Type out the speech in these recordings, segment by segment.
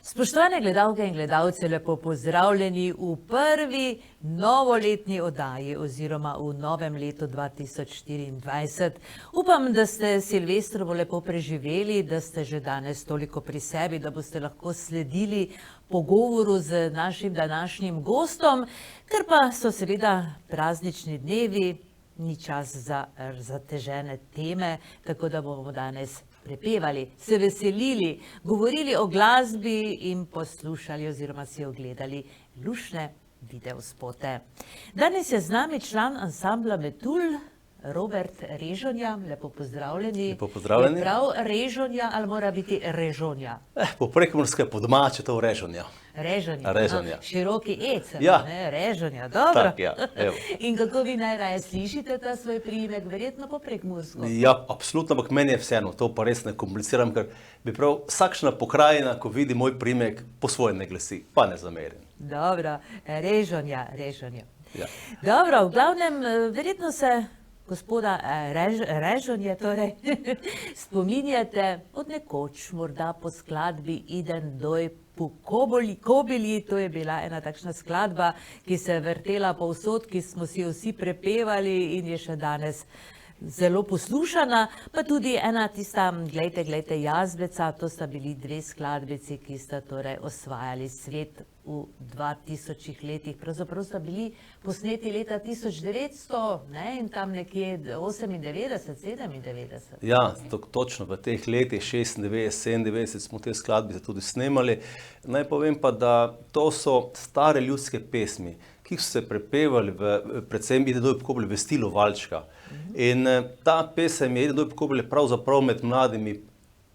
Spoštovane gledalke in gledalci, lepo pozdravljeni v prvi novoletni oddaji oziroma v novem letu 2024. Upam, da ste Silvestrovo lepo preživeli, da ste že danes toliko pri sebi, da boste lahko sledili pogovoru z našim današnjim gostom, ker pa so seveda praznični dnevi, ni čas za zatežene teme, tako da bomo danes prepevali, se veselili, govorili o glasbi in poslušali oziroma si ogledali lušne videospote. Danes je z nami član ansambla Metul, Robert Režonja. Lepo pozdravljeni. Lepo pozdravljeni. Je prav Režonja ali mora biti Režonja? Po prekmurske po domače to Režonja. Režonja. Režonja. Široki ec, Ja. ne? Režonja, dobro. Tak, ja, evo. In kako vi najraje slišite ta svoj priimek? Verjetno po prekmursko. Ja, absolutno, ampak meni je vseeno, to pa res ne kompliciram, ker bi prav vsakšna pokrajina, ko vidi moj priimek, po svoje ne glasi, pa ne zamerim. Dobro, Režonja, Režonja. Ja. Dobro, v glavnem, verjetno se gospoda Režonje torej spominjate od nekoč, morda po skladbi Idem doj po kobilji, to je bila ena takšna skladba, ki se je vrtela povsod, ki smo si jo vsi prepevali in je še danes zelo poslušana, pa tudi ena tista, glejte, Jazbeca, to sta bili dve skladbici, ki sta torej osvajali svet v 2000 letih. Pravzaprav sta bili posneti leta 1900, ne, in tam nekje 98, 97. Ja, točno v teh letih 96, 97 smo te skladbice tudi snemali. Naj povem pa, da to so stare ljudske pesmi, ki so se prepevali predvsem Idem doj po kobilji v stilu valčka. In ta pesem je Idem doj po kobilji pravzaprav med mladimi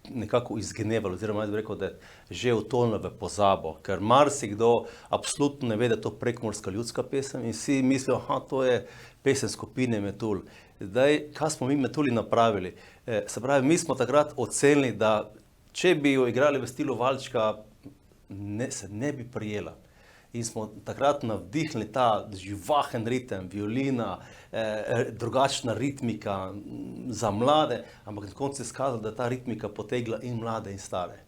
nekako izginevala, oziroma jaz bi rekel, da je že utonila v pozabo, ker marsikdo absolutno ne ve, da je to prekmurska ljudska pesem in vsi mislijo, to je pesem skupine Metul. Zdaj, kaj smo mi Metuli napravili? Se pravi, mi smo takrat ocenili, da če bi jo igrali v stilu valčka, se ne bi prijela. In smo takrat navdihnili ta živahen ritem, violina, drugačna ritmika za mlade, ampak na koncu se je skazalo, da je ta ritmika potegla in mlade in stare.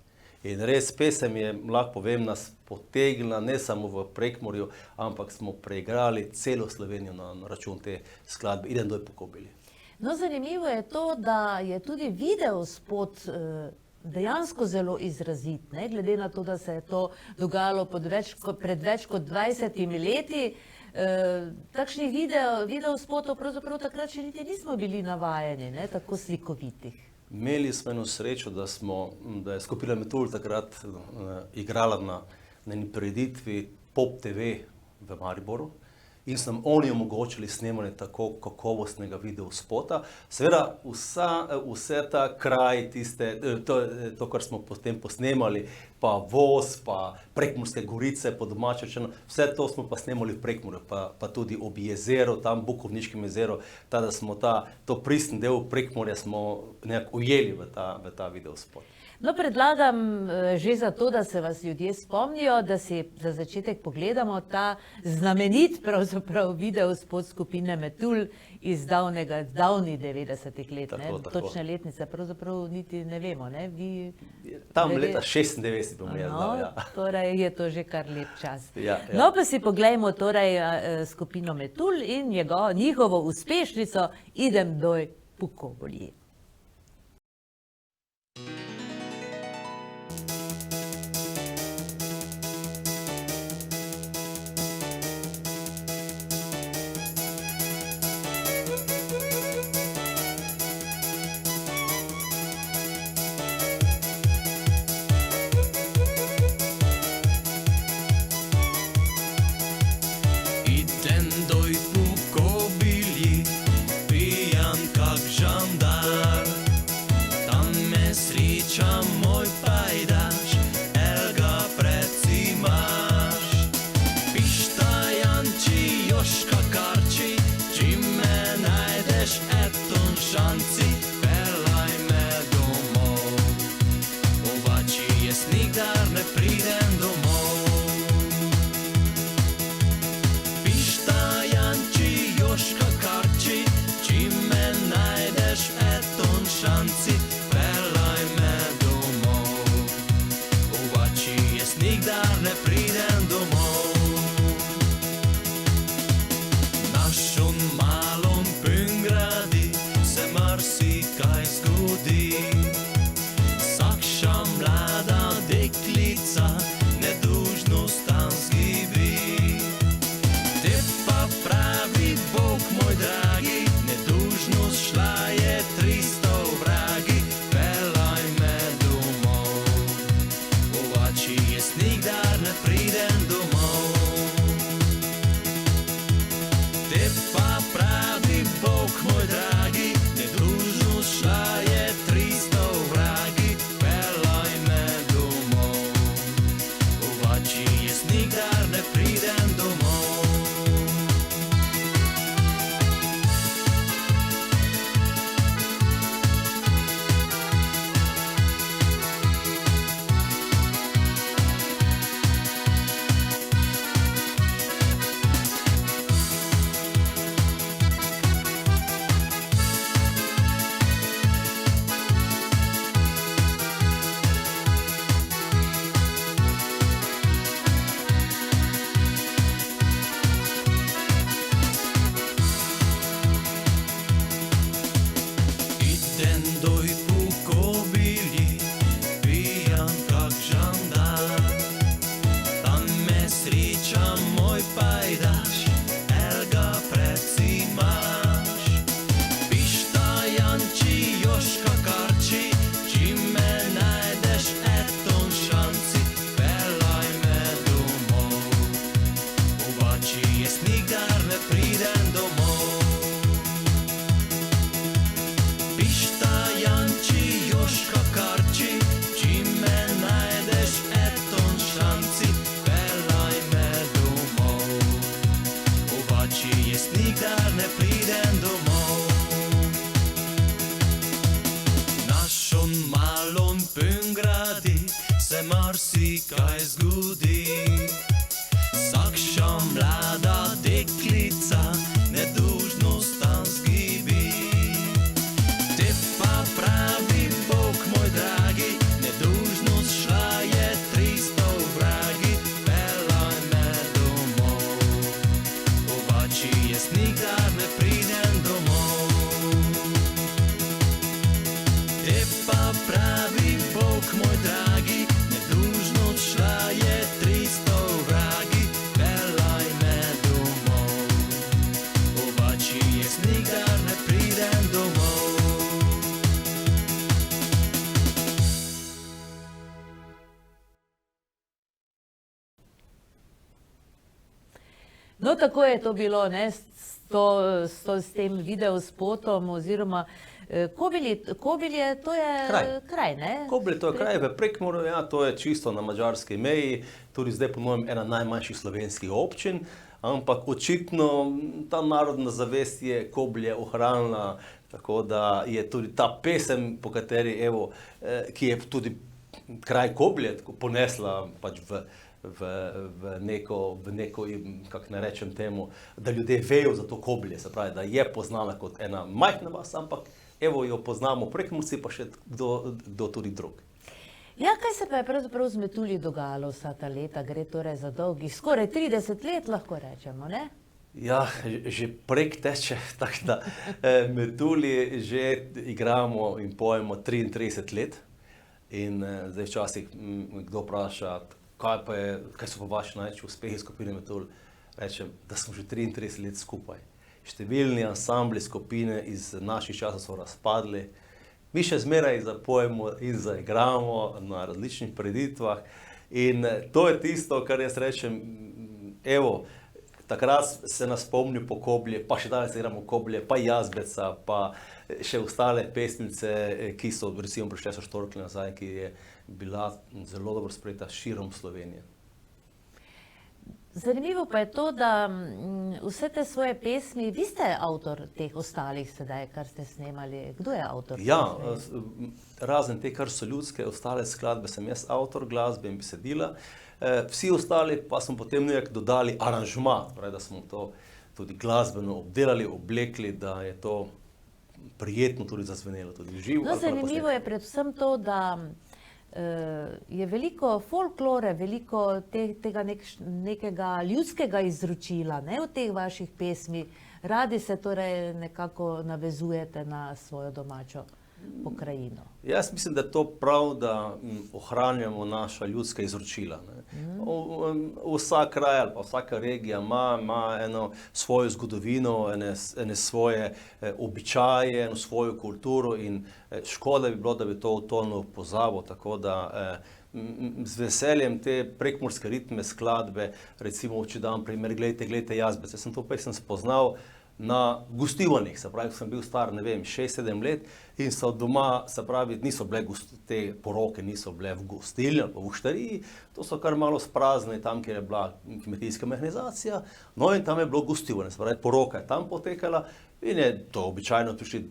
In res pesem je, lahko povem, nas potegnila ne samo v Prekmurju, ampak smo preigrali celo Slovenijo na račun te skladbe Idem doj po kobilji. No, zanimivo je to, da je tudi videospot dejansko zelo izrazit, ne? Glede na to, da se je to dogajalo pred več kot 20 leti. Takšnih videospotov pravzaprav takrat še niti nismo bili navajeni, ne? Tako slikovitih. Imeli smo eno srečo, da je skupina Metul takrat igrala na eni prireditvi Pop TV v Mariboru in so nam oni omogočili snemanje tako kakovostnega videospota. Seveda vse ta kraj, to, kar smo potem posnemali, pa Voz, pa Prekmurske gorice, po domače rečeno, vse to smo pa snemali v Prekmurju, pa tudi ob jezeru, tam Bukovniškem jezeru, da smo to pristen del Prekmurja smo nekako ujeli v ta videospot. No, predlagam že zato, da se vas ljudje spomnijo, da si za začetek pogledamo ta znamenit pravzaprav videospot skupine Metul iz davnih 90-ih let. Točne letnice pravzaprav niti ne vemo. Ne? Tam leta 96 bom jaz dal, ja. Torej je to že kar lep čas. Ja. No, pa si poglejmo torej skupino Metul in njihovo uspešnico Idem doj po kobilji. Sreča moj pajdaš, No, tako je to bilo, ne, s tem videospotom oziroma Kobilje, to je kraj, ne? Kobilje, to je kraj v Prekmurju, ja, to je čisto na madžarski meji, tudi zdaj po mojem ena najmanjših slovenskih občin, ampak očitno ta narodna zavest je Kobilje ohranila, tako da je tudi ta pesem, po kateri, evo, ki je tudi kraj Kobilje ponesla pač v neko, kako ne rečem temu, da ljudje vejo za to Kobilje, se pravi, da je poznana kot ena majhna vas, ampak evo jo poznamo Prekmurci, pa še kdo tudi drug. Ja, kaj se pa je pravzaprav z Metulji dogajalo vsa ta leta? Gre torej za dolgih, skoraj 30 let, lahko rečemo, ne? Ja, že prek teče, tako da Metulji že igramo in pojemo 33 let. In zdaj včasih kdo vpraša, kaj so pa vaši največji uspehi skupine Metulj, rečem, da smo že 33 let skupaj. Številni ansambli skupine iz naših časov so razpadli. Mi še zmeraj zapojemo in zaigramo na različnih prireditvah. In to je tisto, kar jaz rečem, evo, takrat se nas spomni po Kobilje, pa še danes igramo Kobilje, pa Jazbeca, pa še ostale pesmice, ki so recimo prišle so Štorkli nazaj, ki je bila zelo dobro sprejeta širom Slovenije. Zanimivo pa je to, da vse te svoje pesmi, vi ste avtor teh ostalih sedaj, kar ste snemali. Kdo je avtor? Ja, razen te, kar so ljudske, ostale skladbe sem jaz avtor, glasbe in besedila. Vsi ostali pa smo potem nekako dodali aranžma, da smo to tudi glasbeno obdelali, oblekli, da je to prijetno tudi zazvenelo, tudi živo. No, zanimivo je predvsem to, da je veliko folklore, veliko tega nekega ljudskega izročila, ne, v teh vaših pesmi. Radi se torej nekako navezujete na svojo domačo pokrajino. Jaz mislim, da je to prav, da ohranjamo naša ljudska izročila. Vsak kraj ali pa vsaka regija ima eno svojo zgodovino, ene svoje običaje, eno svojo kulturo in škoda bi bilo, da bi to utonilo v pozabo, tako da z veseljem te prekmurske ritme, skladbe, recimo, če dam primer, glejte Jazbec. Jaz sem to pesem spoznal na gostovanjih, se pravi, ko sem bil star, ne vem, 6-7 let in so doma, se pravi, niso bile te poroke, niso bile v gostilni ali pa v uštariji, to so kar malo sprazne tam, kjer je bila kmetijska mehanizacija, no in tam je bilo gostivanje, se pravi, poroka je tam potekala in je to običajno prišli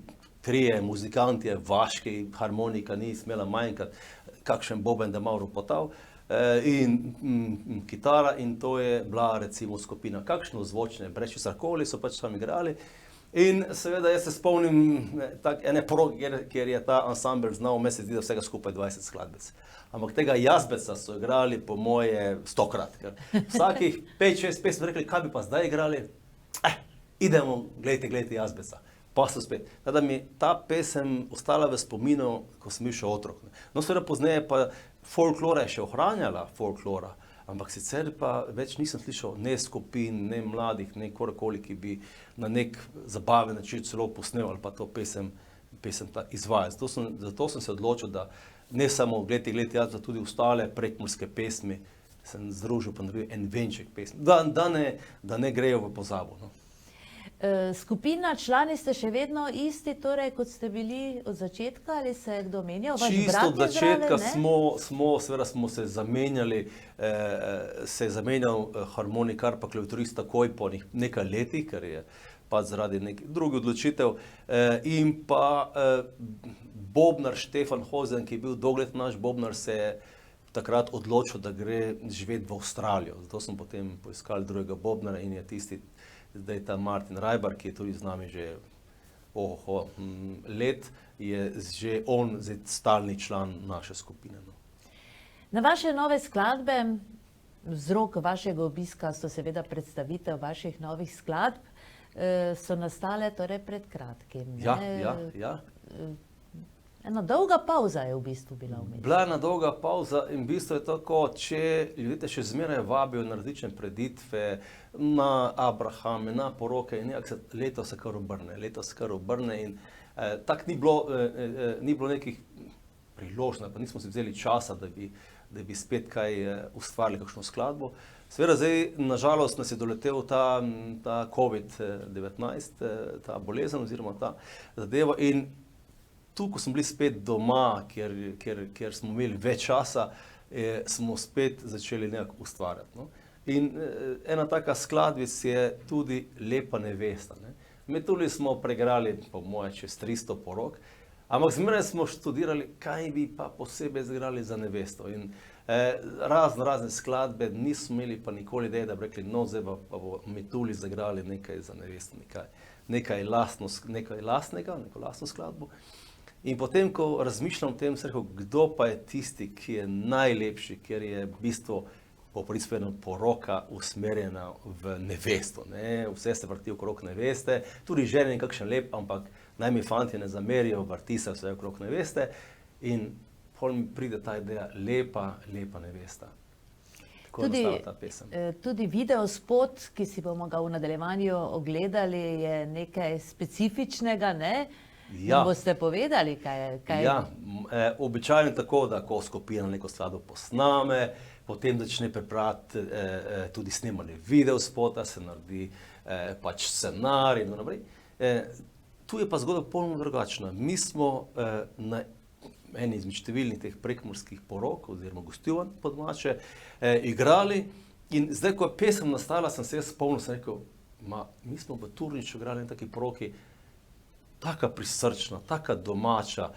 trije muzikanti, vaški, harmonika ni smela manjkati, kakšen boben, da malo ropotal, in kitara in to je bila recimo skupina kakšno zvočne, brez česarkoli so pač tam igrali. In seveda jaz se spomnim ene poroke, kjer je ta ansambel znal, meni se zdi, da vsega skupaj 20 skladbec. Ampak tega Jazbeca so igrali po moje 100-krat, ker vsakih 5-6 pesmi rekli, kaj bi pa zdaj igrali? Idemo, glejte Jazbeca. Pa so spet. Da mi ta pesem ostala v spominu, ko sem bil še otrok. No, seveda pozneje pa folklora je še ohranjala, folklora, ampak sicer pa več nisem slišal ne skupin, ne mladih, ne korakoli, ki bi na nek zabaven način celo posnel ali pa to pesem izvajal. Zato sem se odločil, da ne samo glejte Jazbeca, tudi ostale prekmurske pesmi sem združil pa naredil en venček pesmi, da ne grejo v pozabo. No. Skupina, člani ste še vedno isti, torej, kot ste bili od začetka, ali se je kdo menjal? Čisto od začetka seveda smo se zamenjali, se je zamenjal harmonikar pa klaviaturist takoj po nekaj letih, ker je pa zaradi nekih drugih odločitev, in pa bobnar Štefan Hozen, ki je bil dolgoletni naš bobnar, se je takrat odločil, da gre živeti v Avstralijo. Zato smo potem poiskali drugega bobnara in je tisti zdaj ta Martin Rajbar, ki je tudi z nami že let, je že on stalni član naše skupine. No. Na vaše nove skladbe, vzrok vašega obiska so seveda predstavitev vaših novih skladb, so nastale torej pred kratkim. Ja. Ena dolga pauza je v bistvu bila vmes. Bila je ena dolga pauza in v bistvu je tako, če ljudje še zmeraj vabijo na različne preditve, na Abrahame, na poroke in leto se kar obrne in tako ni bilo nekih priložnosti, pa nismo si vzeli časa, da bi da bi spet kaj ustvarili, kakšno skladbo. Seveda zdaj, nažalost, nas je doletel ta COVID-19, ta bolezen oziroma ta zadeva in tu, ko smo bili spet doma, kjer smo imeli več časa, smo spet začeli nekako ustvarjati. No? In ena taka skladbic je tudi Lepa nevesta. Ne? Metulji smo preigrali, po moje, čez 300 porok, ampak zmeraj smo študirali, kaj bi pa posebej zaigrali za nevesto. In razne skladbe, nismo imeli pa nikoli ideje, da bi rekli, no, zdaj pa bo Metulji zaigrali nekaj za nevesto, nekaj lastnega, neko lastno skladbo. In potem, ko razmišljam o tem, sem rekel, kdo pa je tisti, ki je najlepši, ker je v bistvu poroka usmerjena v nevesto. Ne? Vse se vrti okrog neveste, tudi žene je kakšen lep, ampak naj mi fantje ne zamerijo, vrti se vse okrog neveste. In pol mi pride ta ideja, lepa nevesta. Tako je nastala ta pesem. Tudi videospot, ki si bomo ga v nadaljevanju ogledali, je nekaj specifičnega, ne? Ja. Boste povedali, kaj je? Ja, običajno je tako, da ko skupina neko skladbo posname, potem začne pripravljati tudi snemanje videospota, se naredi pač scenarij in naprej. Tu je pa zgodba popolnoma drugačna. Mi smo na eni izmed številnih teh prekmurskih porok oziroma gostovanj po domače igrali in zdaj, ko je pesem nastala, sem se jaz spomnil, sem rekel, mi smo v Turniču igrali na taki poroki, taka prisrčna, taka domača,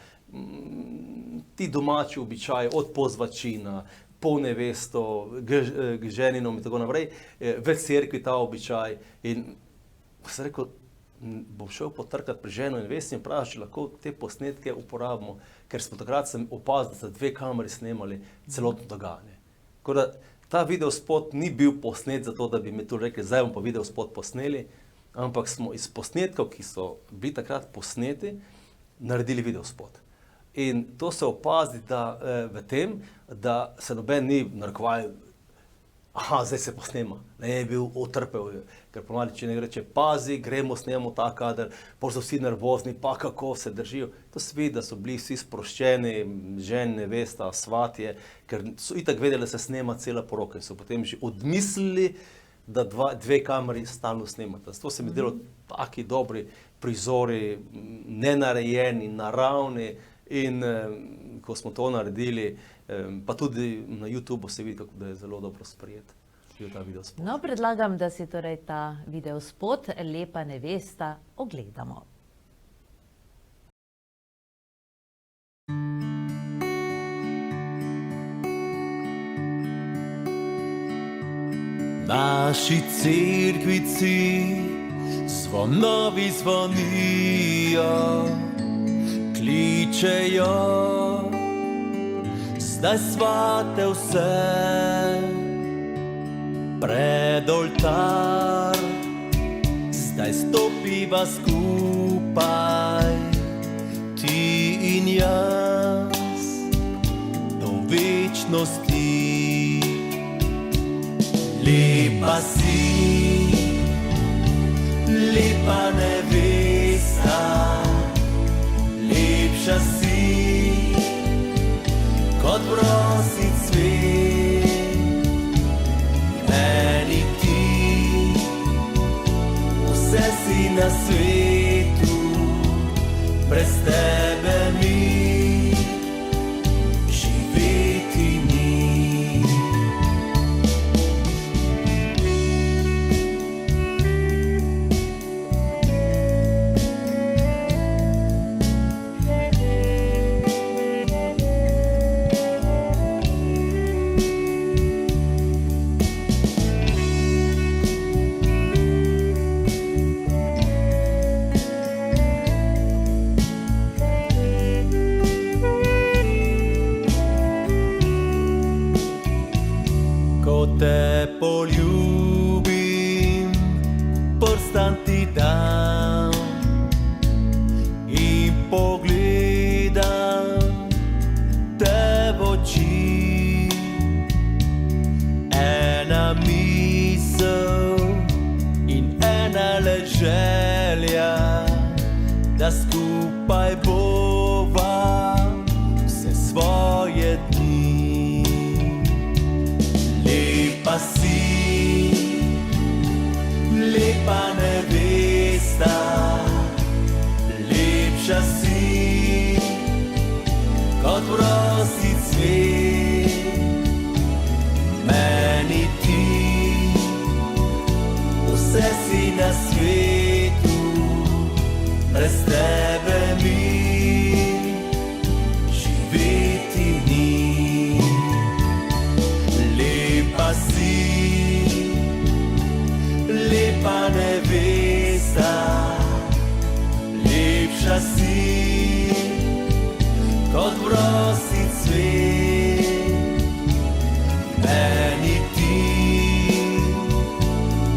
ti domači običaji, od pozvačina, po nevesto, k ženinom in tako naprej, v cerkvi ta običaj. In sem rekel, bom šel potrkati pri ženo in nevesti in pravi, če lahko te posnetke uporabimo, ker smo takrat sem opazil, da so 2 kameri snemali celotno dogajanje. Tako da ta videospot ni bil posnet zato, da bi mi tu rekli, zdaj bomo pa videospot posneli, ampak smo iz posnetkov, ki so bili takrat posneti, naredili videospot. In to se opazi v tem, da se noben ni narekoval, zdaj se posnema, ne je bil utrpel, ker ponavadi, če ne reče, pazi, gremo, snemamo ta kader, potem so vsi nervozni, pa kako se držijo. To se vidi, da so bili vsi sproščeni, žen, nevesta, svatje, ker so itak vedeli, da se snema cela poroka in so potem že odmislili, da 2 kameri stalno snemata. Zato se mi zdelo taki dobri prizori, nenarejeni, naravni in ko smo to naredili, pa tudi na YouTubeu se vidi, kako da je zelo dobro sprejet ta videospot. No, predlagam, da si torej ta videospot Lepa nevesta ogledamo. Naši cerkvici zvonovi zvonijo, kličejo, zdaj svate vse pred oltar, zdaj stopiva skupaj, ti in jaz, do večnosti. Lepa si, lepa nevesta, lepša si kot prosi cvet. Meni ti, vse si na svetu, brez tebe mi živeti ni. Te poljubim, prstan ti dam in pogledam te v oči. Ena misel in ena le želja, da skupaj bova vse svoje dni. Lepa si, lepa nevesta, lepša si kot prosti cvet. Meni ti, vse si na svetu, brez tebe mi živeti ni. Lepa si, lepa nevesta, lepša si kot prosti cvet. Meni ti,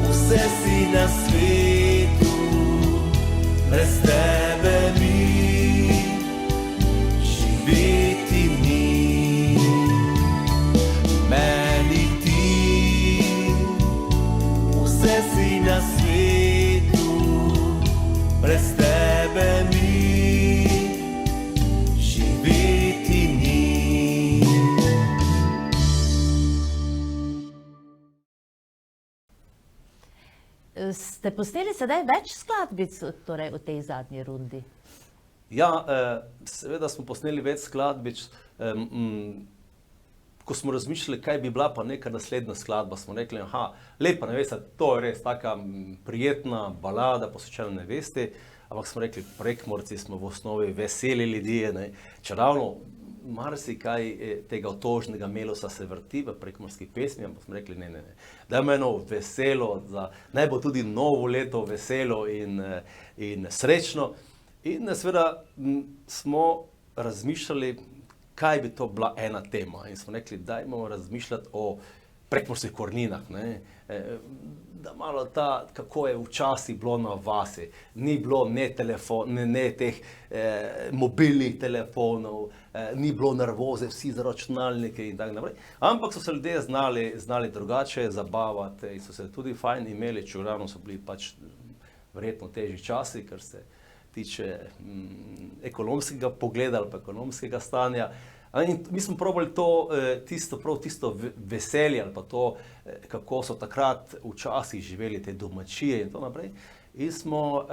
vse si na svetu, brez tebe mi živeti ni. Meni ti, vse si na svetu, brez tebe mi živeti ni. Ste posneli sedaj več skladbic, torej v tej zadnji rundi? Ja, seveda smo posneli več skladbic. Ko smo razmišljali, kaj bi bila pa neka naslednja skladba, smo rekli, lepa nevesta, to je res taka prijetna balada posvečena nevesti, ampak smo rekli, Prekmurci smo v osnovi veseli ljudje, ne. Čeravno marsikaj tega otožnega melosa se vrti v prekmurskih pesmi, ampak smo rekli, ne. Dajmo eno veselo, naj bo tudi novo leto veselo in srečno. In seveda smo razmišljali, kaj bi to bila ena tema. In smo rekli, dajmo razmišljati o prekmurskih koreninah, ne. Da malo kako je včasih bilo na vasi. Ni bilo ne teh mobilnih telefonov, ni bilo nervoze, vsi za računalnike in tako naprej. Ampak so se ljudje znali drugače zabavati in so se tudi fajn imeli, čeravno so bili pač verjetno težji časi, kar se tiče ekonomskega pogleda ali pa ekonomskega stanja. In mi smo probali tisto veselje ali pa to, kako so takrat včasih živeli te domačije in to naprej. In smo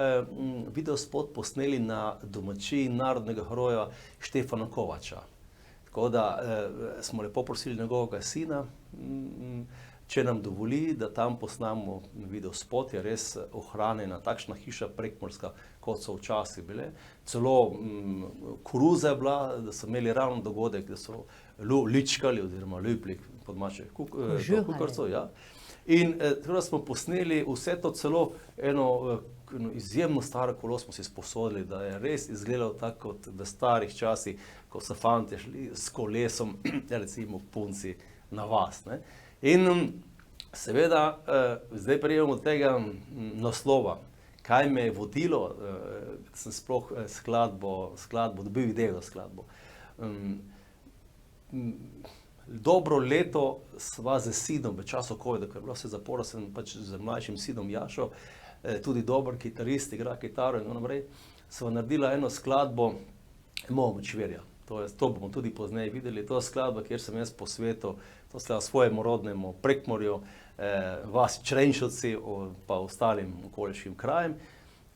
videospot posneli na domačiji narodnega heroja Štefana Kovača. Tako da smo lepo prosili njegovega sina, če nam dovoli, da tam posnamo videospot, je res ohranjena takšna hiša prekmurska, kot so včasih bile. Celo koruza je bila, da so imeli ravno dogodek, da so ličkali oziroma ljubili po domače kukarco. Ja. In tako da smo posneli vse to, celo eno izjemno staro kolo smo si sposodili, da je res izgledalo tako kot v starih časih, ko so fantje šli s kolesom, recimo punci na vas, ne. In seveda, zdaj prijemamo od tega naslova, kaj me je vodilo, da sem sploh skladbo, dobil idejo za skladbo. Dobro leto sva z sinom v času covida, ko je bilo vse zapora, sem pač z mlajšim sinom Jašo, tudi dober kitarist, igra kitaro in naprej, sva naredila eno skladbo Mojega močvirja. To bomo tudi pozneje videli. To je skladba, kjer sem jaz po svetu, to skladba svojemu rodnemu Prekmurju, vasi Črenšovci pa ostalim okoliškim krajem.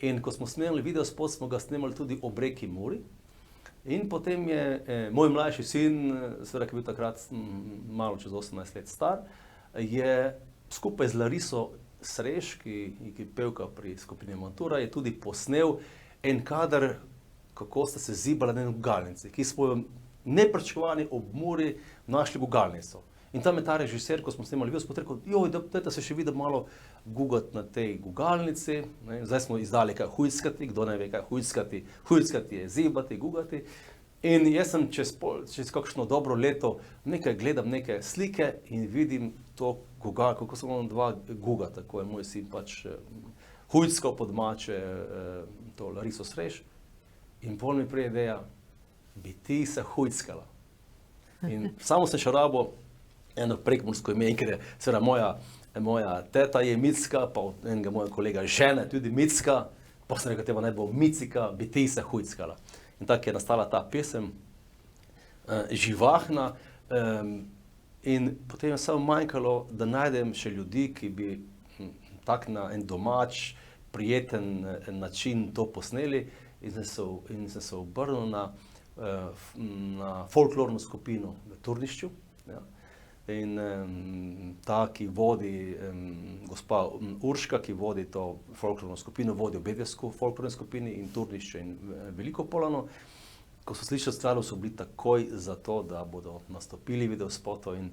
In ko smo snemali videospot, smo ga snemali tudi ob reki Muri. In potem je moj mlajši sin, seveda, ki je bil takrat malo čez 18 let star, je skupaj z Lariso Srež, ki je pevka pri skupini Montura, je tudi posnel en kader, kako sta se zibala na eni gugalnici, ki smo jo nepričakovani ob Muri našli gugalnico. In tam je ta režiser, ko smo snemali videospot, rekel, dajte se še videti malo gugati na tej gugalnici. Zdaj smo izdali kaj hujskati, kdo ne ve kaj hujskati. Hujskati je zibati, gugati. In jaz sem čez kakšno dobro leto nekaj gledam neke slike in vidim to kako so ono dva gugata, ko je moj sin pač hujskal po domače to Lariso Srež. In pol mi prije ideja, bi ti se hujskala. In samo sem še rabo eno prekmursko ime, ker je seveda moja teta je Micka, pa enega moja kolega žena tudi Micka, pa sem rekel, teba naj bo Micika, bi ti se hujskala. In tako je nastala ta pesem, živahna, In potem je samo manjkalo, da najdem še ljudi, ki bi tak na en domač, prijeten način to posneli in sem se obrnil na folklorno skupino v Turnišču. Ja. In ta, ki vodi, gospa Urška, ki vodi to folklorno skupino, vodi obe folklorne skupini in Turnišče in Veliko Polano. Ko so slišali stvar, so bili takoj za to, da bodo nastopili videospotov in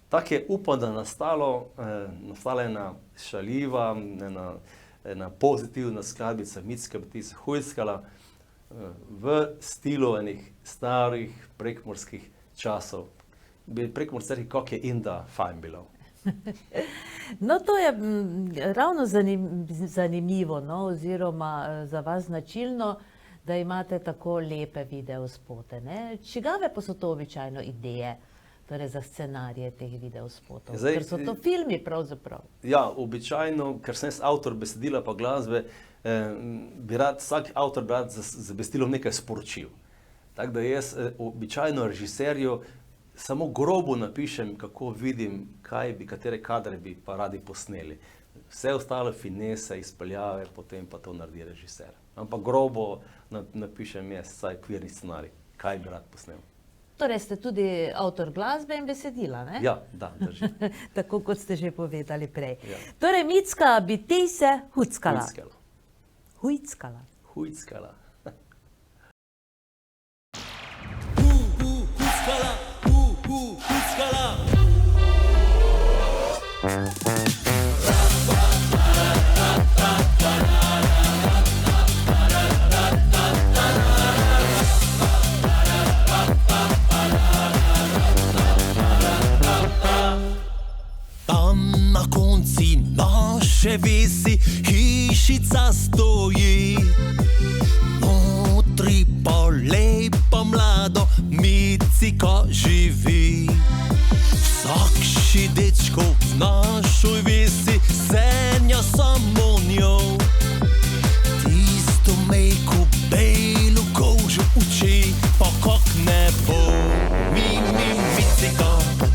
tako je upam, da nastala ena šaljiva, ena pozitivna skladbica Micka Betisa Hujskala v stilu enih starih prekmurskih časov. Bi Prekmurci rekli, kako je inda fajn bilo. No, to je ravno zanimivo, no, oziroma za vas značilno, da imate tako lepe videospote, ne? Čigave pa so to običajno ideje, torej za scenarije teh videospotov? Ker so to filmi pravzaprav. Ja, običajno, ker sem avtor besedila pa glasbe, bi rad vsak avtor z besedilom nekaj sporočil. Tako da jaz običajno režiserju samo grobo napišem, kako vidim, katere kadre bi pa radi posneli. Vse ostale finese, izpeljave, potem pa to naredi režiser. Ampak grobo napišem jaz vsaj okvirni scenarij, kaj bi rad posnel. Torej ste tudi avtor glasbe in besedila, ne? Ja, da, drži. Tako kot ste že povedali prej. Ja. Torej, Micka Betisa Hujskala. Hujskala. Hujskala. Hujskala. Hujskala, Hujskala. Tam na konci naše vesi hišica stoji, notri pa lepa mlado Micika živi. Vsak dečko v našoj vesi senja samo njo, tisto mejko belo kožo uči, pa kak nebo. Micika,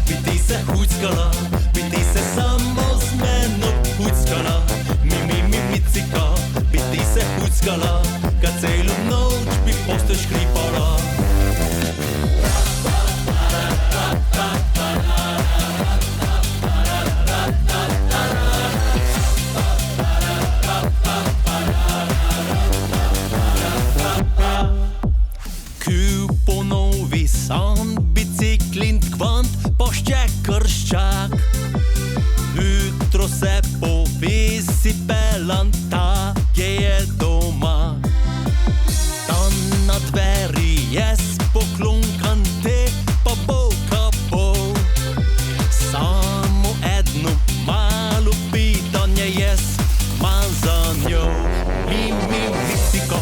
biti se Hujskala, biti se samo z menom Hujskala. Micika, biti se Hujskala, kad celo noč bi postelj škripala. Kupo novi san, biciklin kvant, poščekrščak. Jutro se povesi pelan, ta je doma. Tam na dveri je spoklonkan, te pa bo kapo. Samo edno malo pitanje jaz mal za njo. Micika,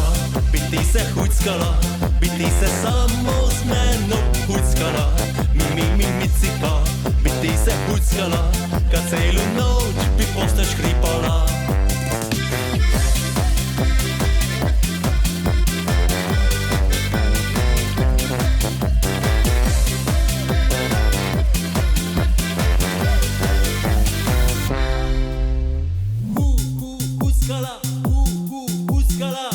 biti se Hujskala, biti se samo z menom Hujskala. Micika, biti se Hujskala, kad celo noč bi postelj škripala. Hujskala, Hujskala.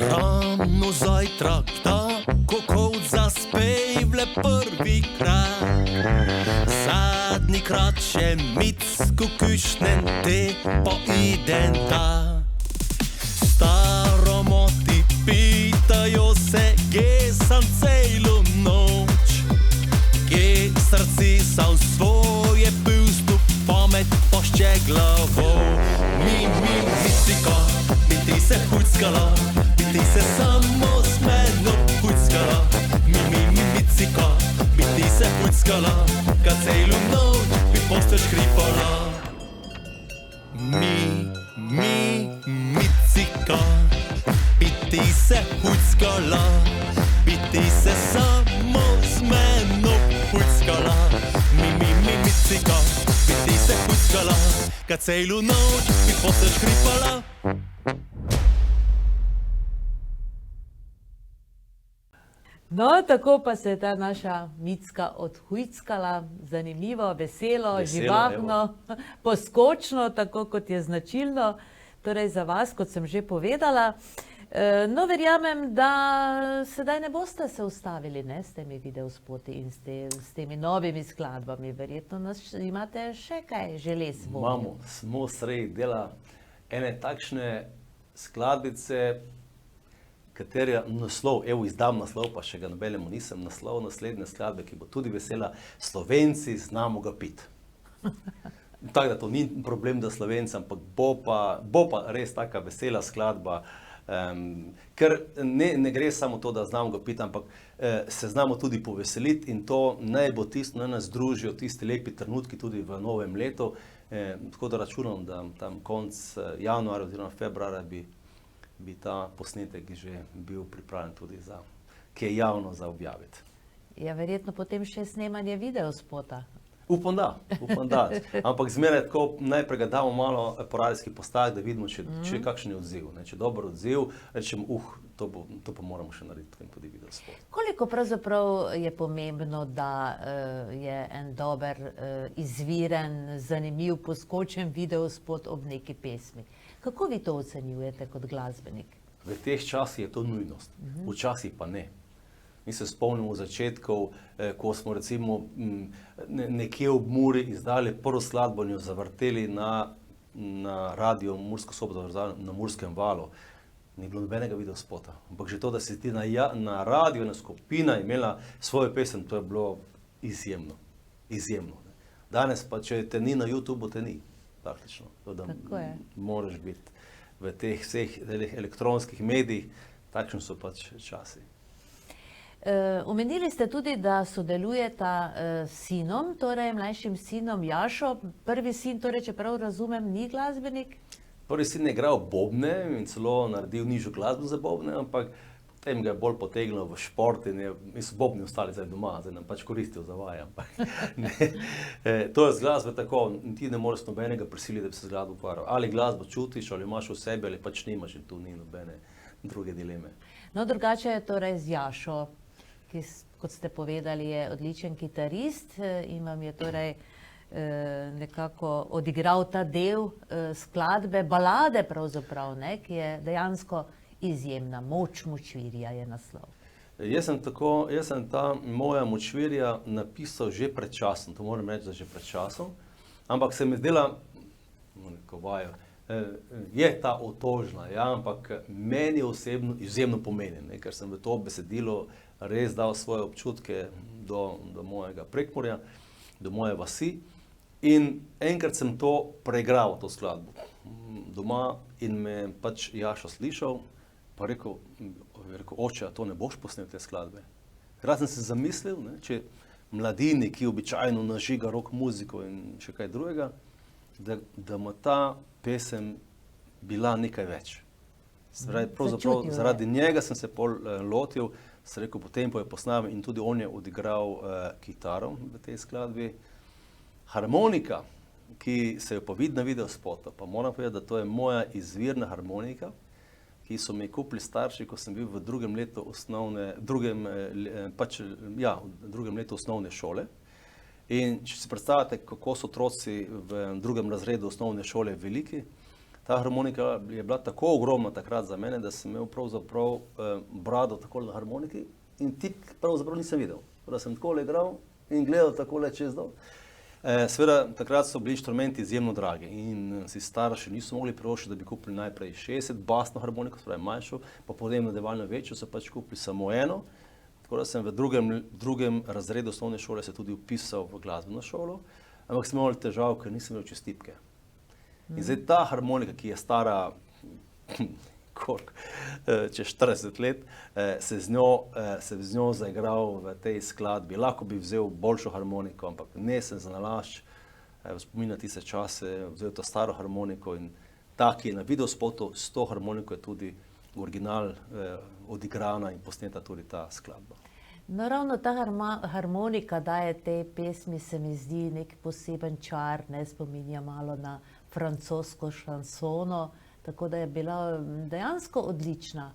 Rano zajtrak, tako kot zaspevle prvi krat. Zadnji krat še Micko kušnen, te pa idem ta. Staromoti pitajo se, gdje sam celo noč. Gdje srce sam svoje pusto, pamet pa še glavo. Micika, biti se Hujskala, biti se samo z menom Hujskala. Micika, biti se Hujskala, kad celo noč bi postelj škripala. Micika. ti se huckala, bi ti se samo z menom huckala. Mi, micika, bi ti se huckala, kad celu noč bi posle škripala. No, tako pa se je ta naša Micka odhujckala, zanimivo, veselo, živahno, poskočno, tako kot je značilno, torej za vas, kot sem že povedala. No, verjamem, da sedaj ne boste se ustavili, ne, s temi videospoti in s temi novimi skladbami. Verjetno imate še kaj želez v volji. Imamo, smo sredi dela ene takšne skladbice, katerja naslov, evo izdam naslov, pa še ga nobelemu nisem, naslov naslednje skladbe, ki bo tudi vesela, Slovenci znamo ga pit. Tako da to ni problem, da Slovenci, ampak bo pa res taka vesela skladba, ker ne gre samo to, da znamo ga pit, ampak se znamo tudi poveseliti in to naj bo tisto, naj nas družijo tisti lepi trenutki tudi v novem letu, tako da računam, da tam konc januarja oziroma februarja bi ta posnetek že bil pripravljen tudi ki je javno za objaviti. Ja, verjetno potem še snemanje videospota. Upam da. Ampak zmeraj tako, najprej ga damo malo po radijskih postajah, da vidimo, če je kakšen odziv. Če je dober odziv, rečem, to pa moramo še narediti, potem tudi videospot. Koliko pravzaprav je pomembno, da je en dober, izviren, zanimiv, poskočen videospot ob neki pesmi? Kako vi to ocenjujete kot glasbenik? V teh časih je to nujnost, včasih pa ne. Mi se spomnimo začetkov, ko smo recimo nekje ob Muri izdali prvo skladbo in jo zavrteli na radio Mursko Soboto na Murskem valu. Ni bilo nobenega videospota. Ampak že to, da si ti na radio, na skupina imela svojo pesem, to je bilo izjemno. Izjemno. Danes pa, če te ni na YouTubeu, te ni. Praktično. Tako je. Moraš biti v teh vseh elektronskih medijih, takšni so pač časi. Omenili ste tudi, da sodelujeta s sinom, torej mlajšim sinom Jašo. Prvi sin, torej, če prav razumem, ni glasbenik? Prvi sin je igral bobne in celo naredil nižjo glasbo za bobne, ampak potem ga je bolj potegnil v šport in so bobni ostali zdaj doma, zdaj nam pač koristijo za vaje. To je z glasbe tako, ti ne moreš nobenega prisiliti, da bi se z glasbo ukvarjal. Ali glasbo čutiš, ali imaš v sebi, ali pač nimaš in tu ni nobene druge dileme. No, drugače je torej z Jašo, ki, kot ste povedali, je odličen kitarist in vam je torej nekako odigral ta del skladbe, balade pravzaprav, ne, ki je dejansko izjemna. Moč močvirja je naslov. Jaz sem ta moja močvirja napisal že pred časom, to moram reči, da že pred časom, ampak se mi zdela, je ta otožna, ja, ampak meni osebno izjemno pomeni, ne, ker sem v to besedilo res dal svoje občutke do mojega Prekmurja, do moje vasi in enkrat sem to preigral, to skladbo doma in me pač Jašo slišal, pa rekel, oče, a to ne boš posnel te skladbe? Raz sem se zamislil, ne, če mladini, ki običajno nažiga rock muziko in še kaj drugega, da mu ta pesem bila nekaj več. Pravzaprav zaradi njega sem se pol lotil, sem rekel, potem pa je posnal in tudi on je odigral kitaro v tej skladbi. Harmonika, ki se jo pa vidi na videospotu, pa moram povedati, da to je moja izvirna harmonika, ki so mi kupili starši, ko sem bil v drugem letu osnovne šole. In če si predstavljate, kako so otroci v drugem razredu osnovne šole veliki, ta harmonika je bila tako ogromna takrat za mene, da sem imel pravzaprav brado takole na harmoniki in tik pravzaprav nisem videl. Da sem takole igral in gledal takole čez dol. Seveda, takrat so bili inštrumenti izjemno dragi in si starši niso mogli privoščiti, da bi kupili najprej 60 basno harmoniko, spravi manjšo, pa potem nadaljevalno večjo, so pač kupili samo eno. Tako da sem v drugem razredu osnovne šole se tudi vpisal v glasbeno šolo, ampak sem imel težav, ker nisem imel čez tipke. In zdaj ta harmonika, ki je stara čez 40 let, se z njo zaigral v tej skladbi. Lahko bi vzel boljšo harmoniko, ampak ne sem za nalašč, spominja tiste čase, vzel to staro harmoniko in ta, ki je na videospotu s to harmoniko je tudi original odigrana in posneta tudi ta skladba. No, ravno ta harmonika daje tej pesmi, se mi zdi, nek poseben čar, ne, spominja malo na francosko šansono, tako da je bila dejansko odlična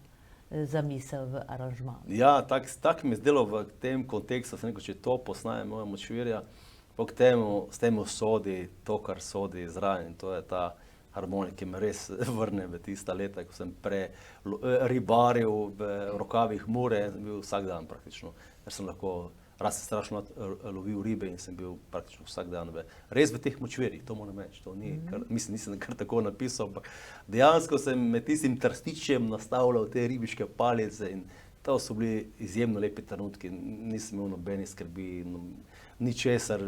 zamisel v aranžmaju. Ja, tak mi je zdelo v tem kontekstu, sem rekel, če to posnaje moja Močvirja, pa s temu sodi to, kar sodi zraven, to je ta harmonika, ki me res vrne v tista leta, ko sem ribaril v rokavih Mure, bil vsak dan praktično, ker sem lahko, raz sem strašno lovil ribe in sem bil praktično vsak dan res v teh Močvirjih, to moram reči, to ni, nisem kar tako napisal, ampak dejansko sem med tistim trstičem nastavljal te ribiške palice in to so bili izjemno lepi trenutki, nisem imel nobenih skrbi, ničesar,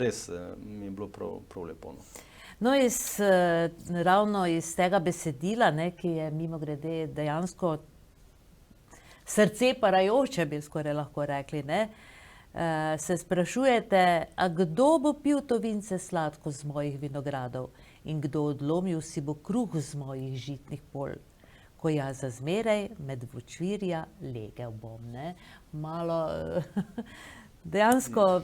res mi je bilo prav lepo. No, ravno iz tega besedila, ne, ki je mimogrede dejansko srce parajoče, bi skoraj lahko rekli, ne, se sprašujete, a kdo bo pil to vince sladko z mojih vinogradov in kdo odlomil si bo kruh z mojih žitnih polj, ko jaz za zmeraj med Močvirja legel bom, ne. Malo dejansko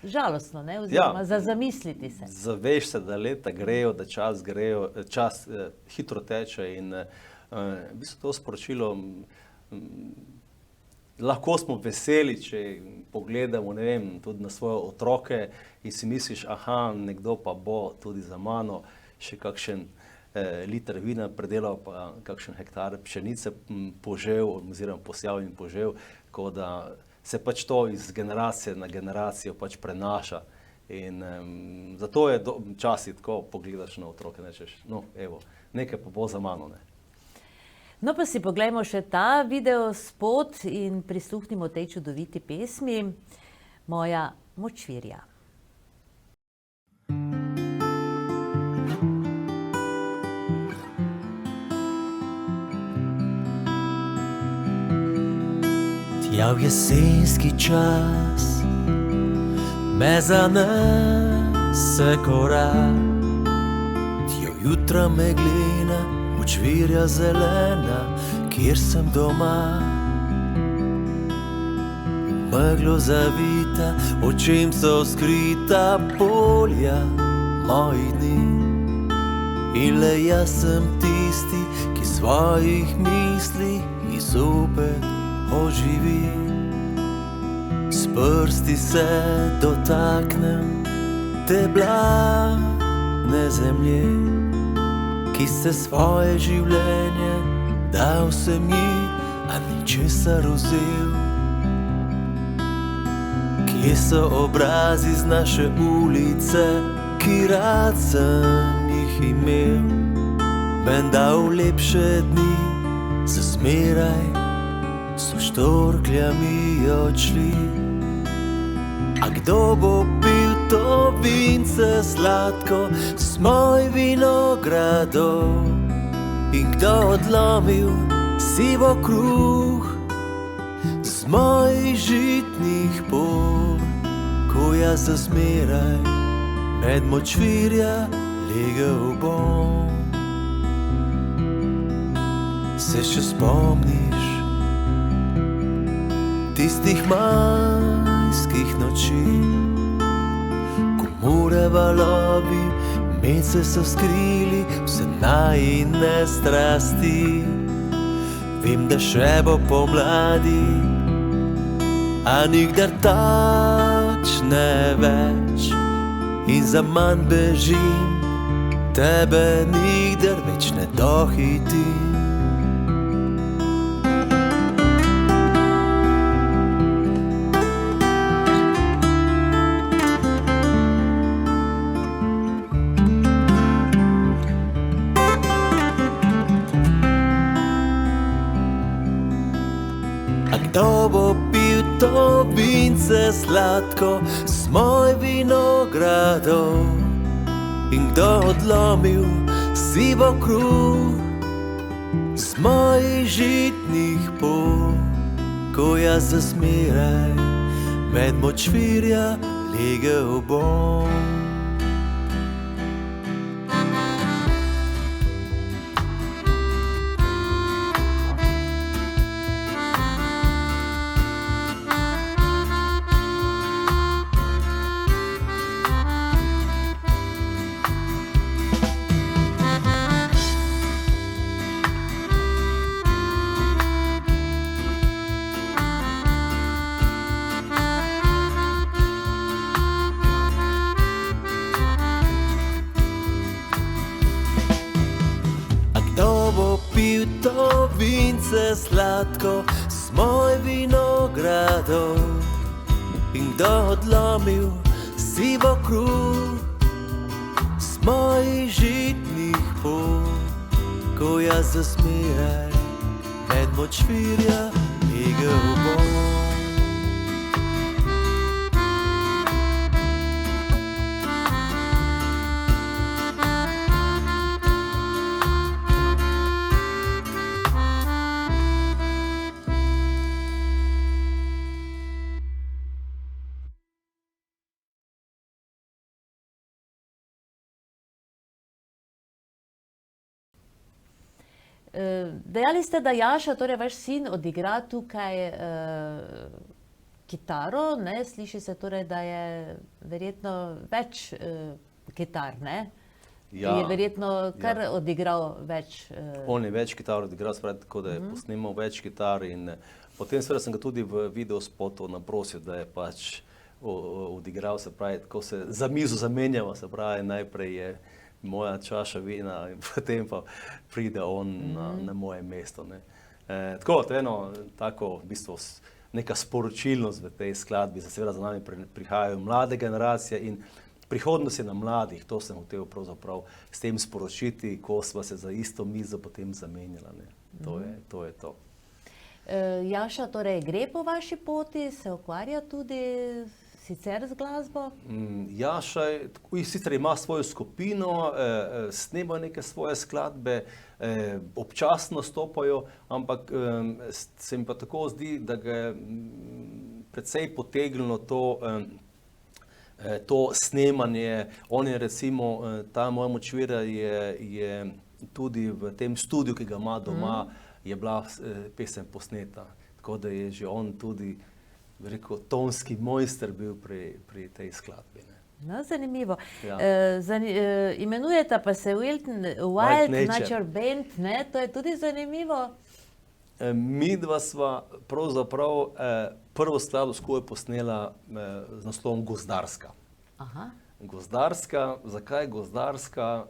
žalostno, ne, oziroma za zamisliti se. Zaveš se, da leta grejo, da čas hitro teče in v bistvu to sporočilo, lahko smo veseli, če pogledamo, ne vem, tudi na svoje otroke in si misliš, aha, nekdo pa bo tudi za mano še kakšen liter vina predelal, pa kakšen hektar pšenice požel, oziroma posejal in požel, tako da se pač to iz generacije na generacijo pač prenaša in zato je včasih tako pogledaš na otroke in rečeš, no, evo, nekaj pa bo za mano, ne. No, pa si poglejmo še ta video spot in prisluhnimo tej čudoviti pesmi Moja Močvirja. Tja v jesenski čas me zanese korak, tja v jutra meglena, Močvirja zelena, kjer sem doma. Meglo zavita, očem so skrita polja mojih dni. In le jaz sem tisti, ki svojih misli zopet oživi. S prsti se dotaknem te bladne zemlje, ki se svoje življenje dal sem ji, a ničesar vzel. Kje so obrazi z naše ulice, ki rad sem jih imel? Menda v lepše dni, za zmeraj so štorkljami odšli. A kdo bo pil to vince sladko z mojih vinogradov? In kdo odlomil sivo kruh z mojih žitnih polj? Ko jaz za zmeraj med Močvirja legel bom. Se še spomniš tistih majskih noči, ko Mure valovi mece so skrili vse najine strasti? Vem, da še bo pomladi, a nikdar takšne več. In zaman bežim, tebe nikdar več ne dohitim. Kdo bo pil to vince sladko z mojih vinogradov? In kdo odlomil sivo kruh z mojih žitnih polj? Ko jaz za zmeraj med Močvirja legel bom. vince sladko s moj vinogradov. In kdo odlomil sivo kruh s mojih žitnih pol, ko jaz zasmiraj med močvirja igel bom. Dejali ste, da Jaša, torej vaš sin, odigra tukaj kitaro, ne? Sliši se torej, da je verjetno več kitar, ne? Ja, je verjetno kar odigral več. On je več kitar odigral, spravi, tako da je posnemal več kitar in potem seveda sem ga tudi v videospotu naprosil, da je pač odigral, se pravi, tako se za mizo zamenjava, se pravi, najprej je moja čaša vina in potem pa pride on na moje mesto, ne. Tako, to je eno tako, v bistvu, neka sporočilnost v tej skladbi, seveda za nami prihajajo mlade generacije in prihodnost je na mladih, to sem hotel pravzaprav s tem sporočiti, ko sva se za isto mizo potem zamenjala, ne. To je to. Jaša torej gre po vaši poti, se ukvarja tudi sicer z glasbo? Jaša sicer ima svojo skupino, snema neke svoje skladbe, občasno stopajo, ampak se mi pa tako zdi, da ga je precej potegnilo to snemanje. On je recimo, ta moja močvirja je tudi v tem studiu, ki ga ima doma, je bila pesem posneta. Tako da je že on tudi, bi rekel, tonski mojster bil pri tej skladbi, ne. No, zanimivo. Ja. Imenujeta pa se Wild Nature Band, ne? To je tudi zanimivo. Midva sva pravzaprav prvo skladbo skupaj posnela z naslovom Gozdarska. Aha. Gozdarska, zakaj Gozdarska?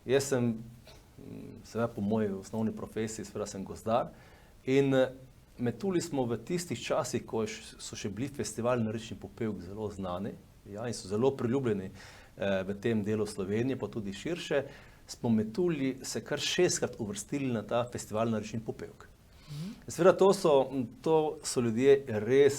Jaz sem, seveda po moji osnovni profesiji, seveda sem gozdar in metuli smo v tistih časih, ko so še bili festivali na Rečni popevek zelo znani, ja, in so zelo priljubljeni v tem delu Slovenije, pa tudi širše, smo metuli se kar 6-krat uvrstili na ta festival na Rečni popevek. Seveda to so ljudje res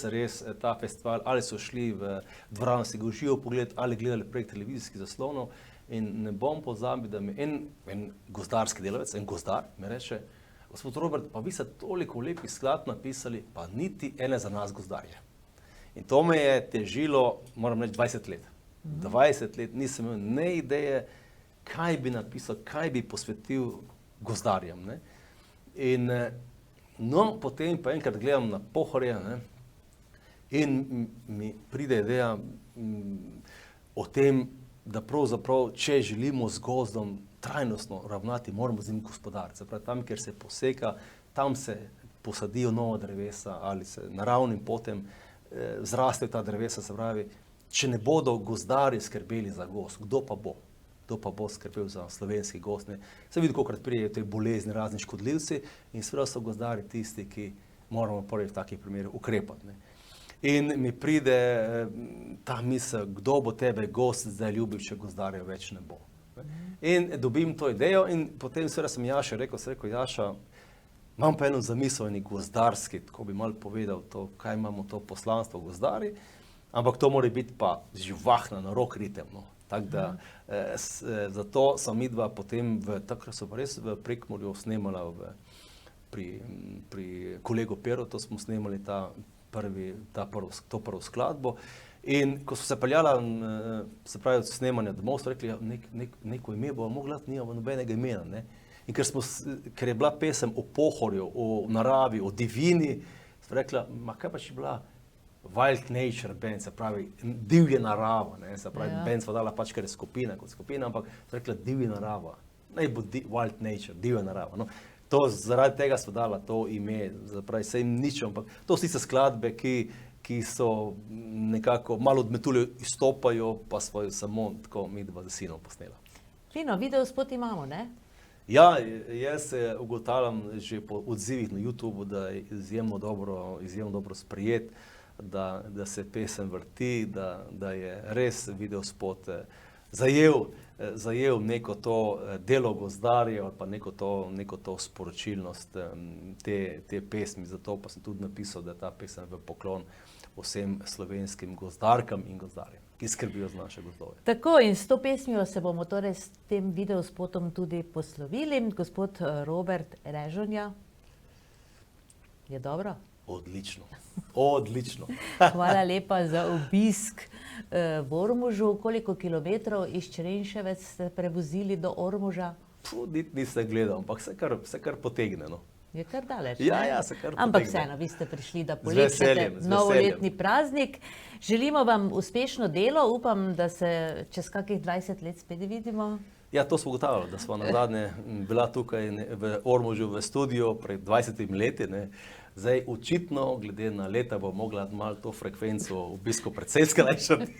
ta festival, ali so šli v dvorano si ga uživo pogled, ali gledali prek televizijskih zaslonov in ne bom pozabil, da mi en gozdarski delavec, en gozdar, mi reče: "Gospod Robert, pa vi ste toliko lepih skladb napisali, pa niti ene za nas gozdarje." In to me je težilo, moram reči, 20 let. 20 let nisem imel ne ideje, kaj bi napisal, kaj bi posvetil gozdarjem, ne. In no, potem pa enkrat gledam na Pohorje, ne, in mi pride ideja o tem, da pravzaprav, če želimo z gozdom trajnostno ravnati, moramo z njim gospodariti. Se pravi, tam, kjer se poseka, tam se posadijo nova drevesa ali se naravnim potem zrastejo ta drevesa, se pravi, če ne bodo gozdarji skrbeli za gozd, kdo pa bo? Kdo pa bo skrbel za slovenski gozd, ne? Se vidi, kolikokrat pridejo te bolezni, razni škodljivci in seveda so gozdarji tisti, ki moramo prvi v takih primerih ukrepati, ne. In mi pride ta misel, kdo bo tebe gozd zdaj ljubil, če gozdarjev več ne bo. In dobim to idejo in potem seveda sem Jaša rekel, Jaša, imam pa eno zamisel, eni gozdarski, tako bi malo povedal to, kaj imamo to poslanstvo gozdarji, ampak to mora biti pa živahno, na rok ritem, no. Tako da, zato sem midva potem takrat so pa res v Prekmurju snemala pri kolegu Perotu smo snemali to prvo skladbo. In ko so se peljala, se pravi, od snemanja domov, so rekli, neko ime bomo mogli dati, nimamo nobenega imena, ne. In ker je bila pesem o Pohorju, o naravi, o divjini, so rekla, ma kaj pa če bila Wild Nature Band, se pravi, divja narava, ne, se pravi, band sva dala pač, ker je skupina kot skupina, ampak so rekla divja narava, naj bo Wild Nature, divja narava, no. To, zaradi tega sva dala to ime, se pravi, saj nič, ampak to so tiste skladbe, ki so nekako malo od metulje izstopajo, pa sva jo samo tako midva z sinom posnela. Fino, videospot imamo, ne? Ja, jaz ugotavljam že po odzivih na YouTubu, da je izjemno dobro sprejet, da se pesem vrti, da je res videospot zajel neko to delo gozdarjev ali pa neko to sporočilnost te pesmi. Zato pa sem tudi napisal, da je ta pesem v poklon vsem slovenskim gozdarkam in gozdarjem, ki skrbijo za naše gozdove. Tako, in s to pesmijo se bomo torej s tem videospotom tudi poslovili. Gospod Robert Režonja, je dobro? Odlično, odlično. Hvala lepa za obisk v Ormožu. Koliko kilometrov iz Črenševec ste prevozili do Ormoža? Nisem gledal, ampak se kar potegne, no. Je kar daleč. Ja, se kar potegne. Ampak vseeno, vi ste prišli, da polepšate novoletni praznik. Želimo vam uspešno delo, upam, da se čez kakih 20 let spet vidimo. Ja, to smo ugotavljali, da smo nazadnje bila tukaj v Ormožu v studiu pred 20 leti, ne. Zdaj, očitno, glede na leta, bo mogla malo to frekvenco obisko precej skrajšati.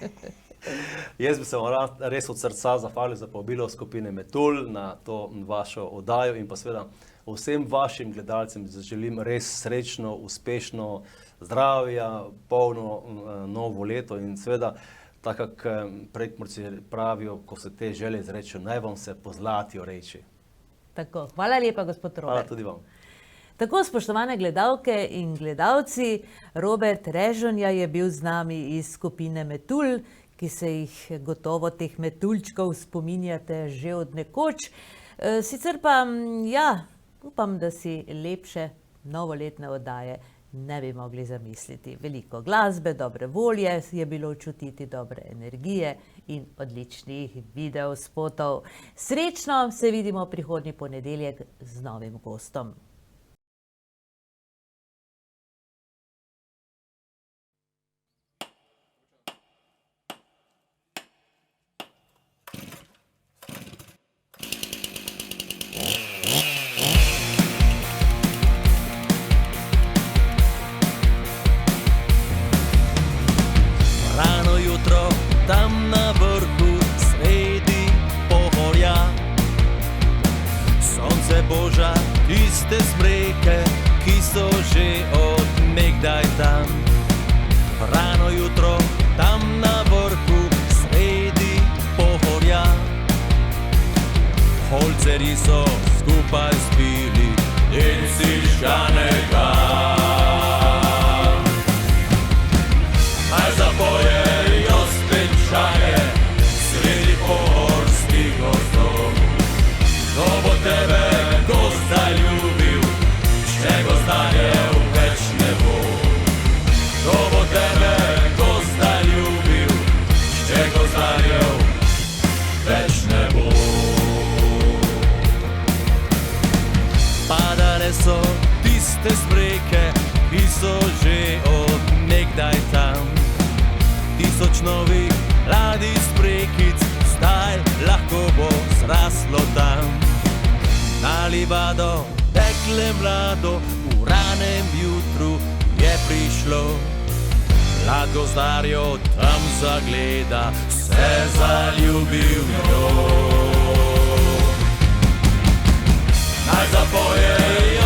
Jaz bi se vam res od srca zahvalil za povabilo skupine Metulj na to vašo oddajo in pa seveda vsem vašim gledalcem želim res srečno, uspešno, zdravja, polno novo leto in seveda, tako kako Prekmurci pravijo, ko se te želje izrečejo, naj vam se po zlatijo reči. Tako, hvala lepa, gospod Robert. Hvala tudi vam. Tako, spoštovane gledalke in gledalci, Robert Režonja je bil z nami iz skupine Metulj, ki se jih gotovo teh metuljčkov spominjate že od nekoč. Sicer pa, ja, upam, da si lepše novoletne oddaje ne bi mogli zamisliti. Veliko glasbe, dobre volje je bilo čutiti, dobre energije in odličnih videospotov. Srečno, se vidimo prihodnji ponedeljek z novim gostom. Tam na vrhu sredi pohorja sonce boža tiste smreke, ki so že od nekdaj tam. Rano jutro tam na vrhu sredi pohorja holcerji so skupaj spili in si žganega. Naj zapoje sredi pohorskih gozdov. Kdo bo tebe gozda ljubil, če gozdarjev več ne bo. Kdo bo tebe gozda ljubil, če gozdarjev več ne bo. Padale so tiste smreke, ki so že od nekdaj tam. Tisoč novih ladij sprekic, zdaj lahko bo zraslo tam. Na livado, dekle mlado, v ranem jutru je prišlo. Mlad gozdarjo tam zagleda, se zaljubil v njo. Naj zapojejo